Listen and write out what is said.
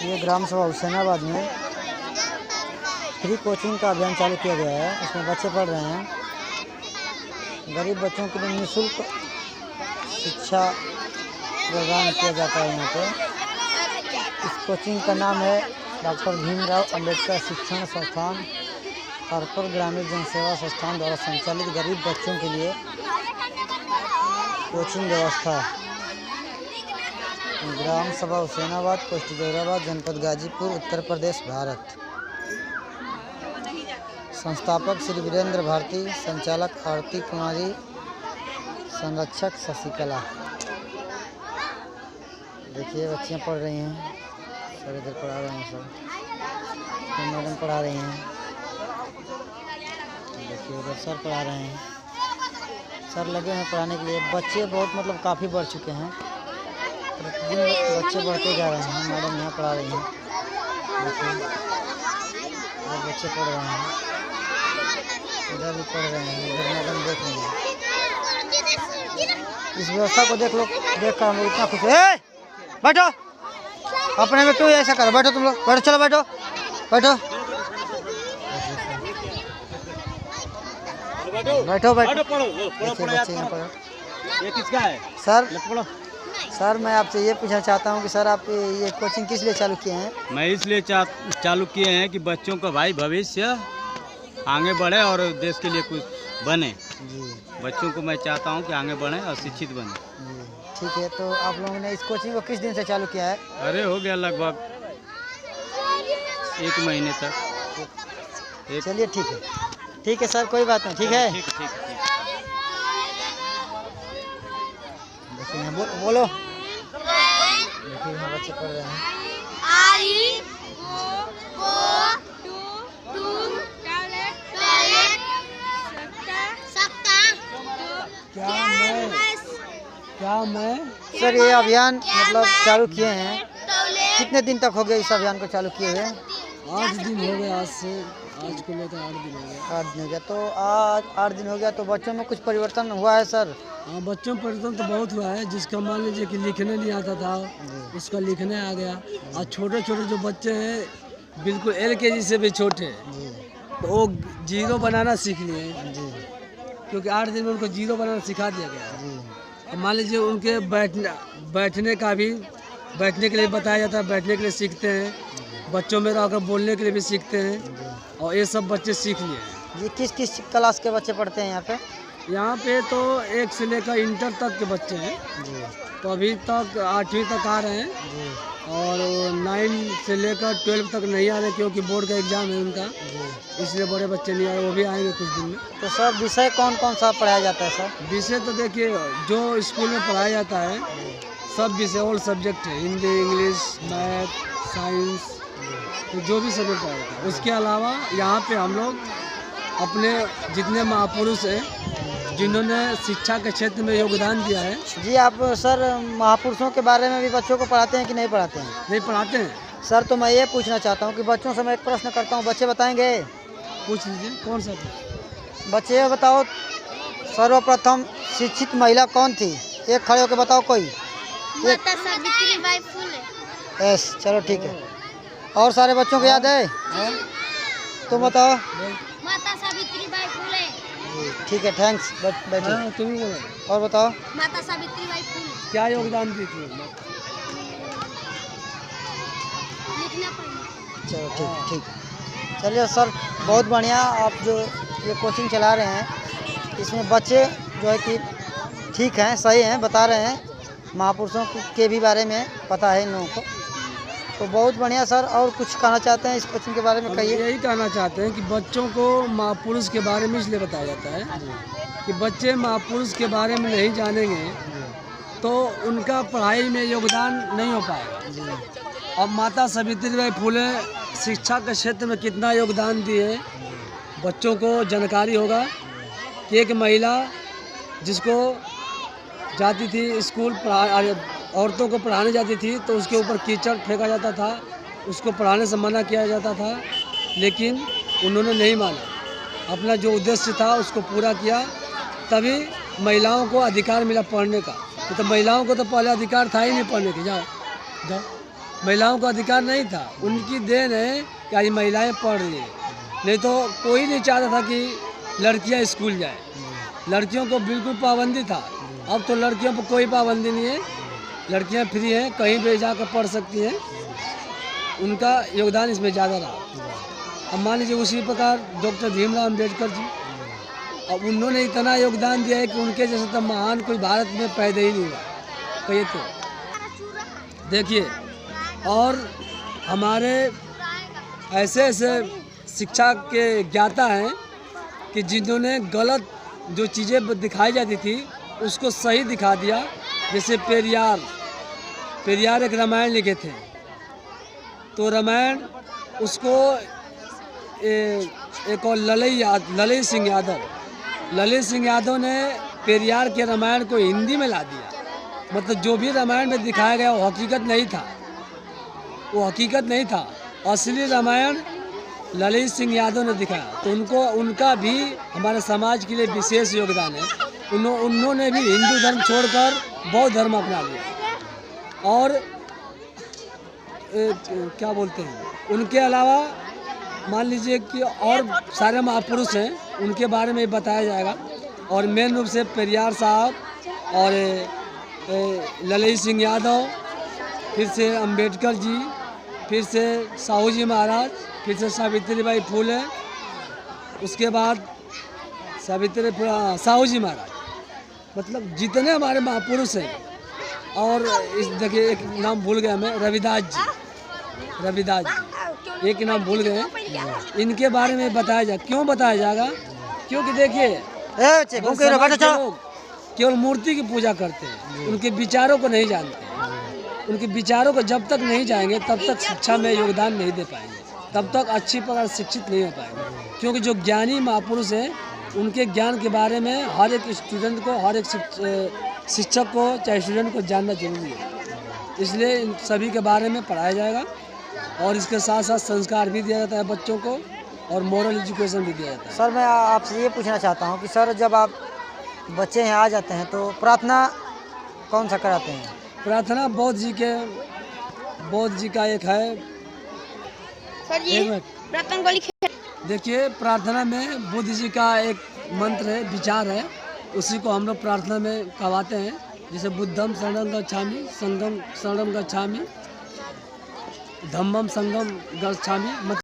देखिए ग्राम सभा हुसैनाबाद में फ्री कोचिंग का अभियान चालू किया गया है। इसमें बच्चे पढ़ रहे हैं। गरीब बच्चों के लिए निःशुल्क शिक्षा प्रदान किया जाता है यहाँ पे। इस कोचिंग का नाम है डॉक्टर भीमराव अंबेडकर शिक्षण संस्थान, कारपुर ग्रामीण जनसेवा संस्थान द्वारा संचालित गरीब बच्चों के लिए कोचिंग व्यवस्था। ग्राम सभा हुसैनाबाद, पोस्ट जौहराबाद, जनपद गाजीपुर, उत्तर प्रदेश, भारत। संस्थापक श्री वीरेंद्र भारती, संचालक आरती कुमारी, संरक्षक शशिकला। देखिए बच्चियाँ पढ़ रही हैं, सर इधर पढ़ा रहे हैं, सब मैडम पढ़ा रही हैं। देखिए उधर सर पढ़ा रहे हैं, सर लगे हैं पढ़ाने के लिए। बच्चे बहुत मतलब काफ़ी बढ़ चुके हैं, प्रतिदिन बच्चे बढ़ते जा रहे हैं। मैडम यहाँ पढ़ा रही हैं, देखिए इधर बच्चे पढ़ रहे हैं, इधर भी पढ़ रहे हैं, इधर मैडम देख रही हैं। इस व्यवस्था को देख कर हम इतना खुश है। बैठो, अपने में क्यों ऐसा करो, बैठो तुम लोग, बैठो, चलो बैठो बैठो बैठो बैठो। देखिए बच्चे यहाँ पढ़ो। ये किसका है सर मैं आपसे ये पूछना चाहता हूँ कि सर आप ये कोचिंग किस लिए चालू किए हैं? मैं इसलिए चालू किए हैं कि बच्चों का भाई भविष्य आगे बढ़े और देश के लिए कुछ बने जी। बच्चों को मैं चाहता हूँ कि आगे बढ़े और शिक्षित बने जी ठीक है। तो आप लोगों ने इस कोचिंग को किस दिन से चालू किया है? अरे हो गया लगभग 1 महीने तक। चलिए ठीक है सर, कोई बात नहीं, ठीक है। ठीक। देखिए यहाँ बोलो। देखिए यहाँ बच्चे पढ़ रहे हैं। क्या मैं सर ये अभियान मतलब चालू किए हैं, कितने दिन तक हो गया इस अभियान को चालू किए हुए? 8 दिन हो गए। आज को लेकर 8 दिन हो गए। 8 दिन हो गया। तो आज 8 दिन हो गया, तो बच्चों में कुछ परिवर्तन हुआ है सर? हाँ, बच्चों में परिवर्तन तो बहुत हुआ है। जिसका मान लीजिए कि लिखने नहीं आता था, उसका लिखने आ गया। और छोटे छोटे जो बच्चे हैं बिल्कुल LKG से भी छोटे, तो वो जीरो बनाना सीख लिए जी, क्योंकि 8 दिन में उनको जीरो बनाना सिखा दिया गया। जी। और मान लीजिए उनके बैठने के लिए बताया जाता है, बैठने के लिए सीखते हैं। बच्चों में रहकर बोलने के लिए भी सीखते हैं, और ये सब बच्चे सीख लिए हैं। ये किस किस क्लास के बच्चे पढ़ते हैं यहाँ पे? यहाँ पे तो 1 से लेकर इंटर तक के बच्चे हैं। जी तो अभी तक 8वीं तक आ रहे हैं, जी और 9 से लेकर 12 तक नहीं आ रहे क्योंकि बोर्ड का एग्ज़ाम है उनका, जी। इसलिए बड़े बच्चे नहीं आए, वो भी आएंगे कुछ दिन में। तो सर विषय कौन कौन सा पढ़ाया जाता है सर? विषय तो देखिए जो स्कूल में पढ़ाया जाता है सब विषय, ऑल सब्जेक्ट है, हिंदी, इंग्लिश, मैथ, साइंस, तो जो भी सब्जेक्ट पढ़ाया जाता है। उसके अलावा यहाँ पे हम लोग अपने जितने महापुरुष हैं जिन्होंने शिक्षा के क्षेत्र में योगदान दिया है। जी आप सर महापुरुषों के बारे में भी बच्चों को पढ़ाते हैं कि नहीं पढ़ाते हैं? नहीं पढ़ाते हैं सर तो मैं ये पूछना चाहता हूँ कि बच्चों से मैं एक प्रश्न करता हूँ, बच्चे बताएंगे? पूछ लीजिए कौन सा। बच्चे ये बताओ, सर्वप्रथम शिक्षित महिला कौन थी? एक खड़े होकर बताओ कोई। माता सावित्रीबाई फुले। यस, चलो ठीक है। और सारे बच्चों को याद है? तुम बताओ। माता सावित्रीबाई फुले। जी ठीक है, थैंक्स। बैठिए। तुम ही बोलो। और बताओ। माता सावित्रीबाई फुले। क्या योगदान दी थी? लिखना पढ़ना। चलो ठीक। चलिए सर, बहुत बढ़िया। आप जो ये कोचिंग चला रहे हैं इसमें बच्चे जो है कि ठीक हैं, सही हैं, बता रहे हैं, महापुरुषों के भी बारे में पता है इन लोगों को, तो बहुत बढ़िया सर। और कुछ कहना चाहते हैं इस कोचिंग के बारे में? कहिए। यही कहना चाहते हैं कि बच्चों को महापुरुष के बारे में इसलिए बताया जाता है कि बच्चे महापुरुष के बारे में नहीं जानेंगे तो उनका पढ़ाई में योगदान नहीं हो पाएगा। अब माता सावित्रीबाई फुले शिक्षा के क्षेत्र में कितना योगदान दिए, बच्चों को जानकारी होगा कि एक महिला जिसको जाती थी स्कूल औरतों को पढ़ाने जाती थी तो उसके ऊपर कीचड़ फेंका जाता था, उसको पढ़ाने से मना किया जाता था, लेकिन उन्होंने नहीं माना, अपना जो उद्देश्य था उसको पूरा किया, तभी महिलाओं को अधिकार मिला पढ़ने का। तो महिलाओं को तो पहले अधिकार था ही नहीं पढ़ने की। जाओ महिलाओं का अधिकार नहीं था। उनकी देन है कि आज महिलाएं पढ़ रही हैं, नहीं तो कोई नहीं चाहता था कि लड़कियां स्कूल जाएं। लड़कियों को बिल्कुल पाबंदी था। अब तो लड़कियों पर कोई पाबंदी नहीं है, लड़कियां फ्री हैं, कहीं भी जाकर पढ़ सकती हैं। उनका योगदान इसमें ज़्यादा रहा। अब मान लीजिए उसी प्रकार डॉक्टर भीमराव अम्बेडकर जी, अब उन्होंने इतना योगदान दिया है कि उनके जैसा तो महान कोई भारत में पैदा ही नहीं हुआ, कहिए तो। देखिए, और हमारे ऐसे ऐसे शिक्षा के ज्ञाता हैं कि जिन्होंने गलत जो चीज़ें दिखाई जाती थी उसको सही दिखा दिया। जैसे पेरियार एक रामायण लिखे थे, तो रामायण उसको एक और ललित सिंह यादव ने पेरियार के रामायण को हिंदी में ला दिया। मतलब जो भी रामायण में दिखाया गया वो हकीकत नहीं था, असली रामायण ललित सिंह यादव ने दिखाया। तो उनका भी हमारे समाज के लिए विशेष योगदान है। उन्होंने भी हिंदू धर्म छोड़कर बौद्ध धर्म अपना लिया। और क्या बोलते हैं, उनके अलावा मान लीजिए कि और सारे महापुरुष हैं, उनके बारे में बताया जाएगा। और मेन रूप से पेरियार साहब और ललित सिंह यादव, फिर से अंबेडकर जी, फिर से साहू जी महाराज, फिर से सावित्रीबाई फुले, उसके बाद साहू जी महाराज, मतलब जितने हमारे महापुरुष हैं। और इस देखिए एक नाम भूल गया मैं, रविदास जी, एक नाम भूल गए। इनके बारे में बताया जाए। क्यों बताया जाएगा? क्योंकि देखिए लोग केवल मूर्ति की पूजा करते हैं, उनके विचारों को नहीं जानते हैं। उनके विचारों को जब तक नहीं जाएंगे तब तक शिक्षा में योगदान नहीं दे पाएंगे, तब तक अच्छी प्रकार शिक्षित नहीं हो पाएंगे। क्योंकि जो ज्ञानी महापुरुष हैं उनके ज्ञान के बारे में हर एक स्टूडेंट को, हर एक शिक्षक को, चाहे स्टूडेंट को जानना जरूरी है। इसलिए इन सभी के बारे में पढ़ाया जाएगा। और इसके साथ साथ संस्कार भी दिया जाता है बच्चों को, और मॉरल एजुकेशन भी दिया जाता है। सर मैं आपसे ये पूछना चाहता हूँ कि सर जब आप बच्चे यहाँ आ जाते हैं तो प्रार्थना कौन सा कराते हैं? प्रार्थना बौद्ध जी का एक है। देखिए, प्रार्थना में बुद्ध जी का एक मंत्र है, विचार है, उसी को हम लोग प्रार्थना में कहवाते हैं। जैसे बुद्धम शरणं गच्छामि, संघम शरणं गच्छामि, धम्मम संघम गच्छामि।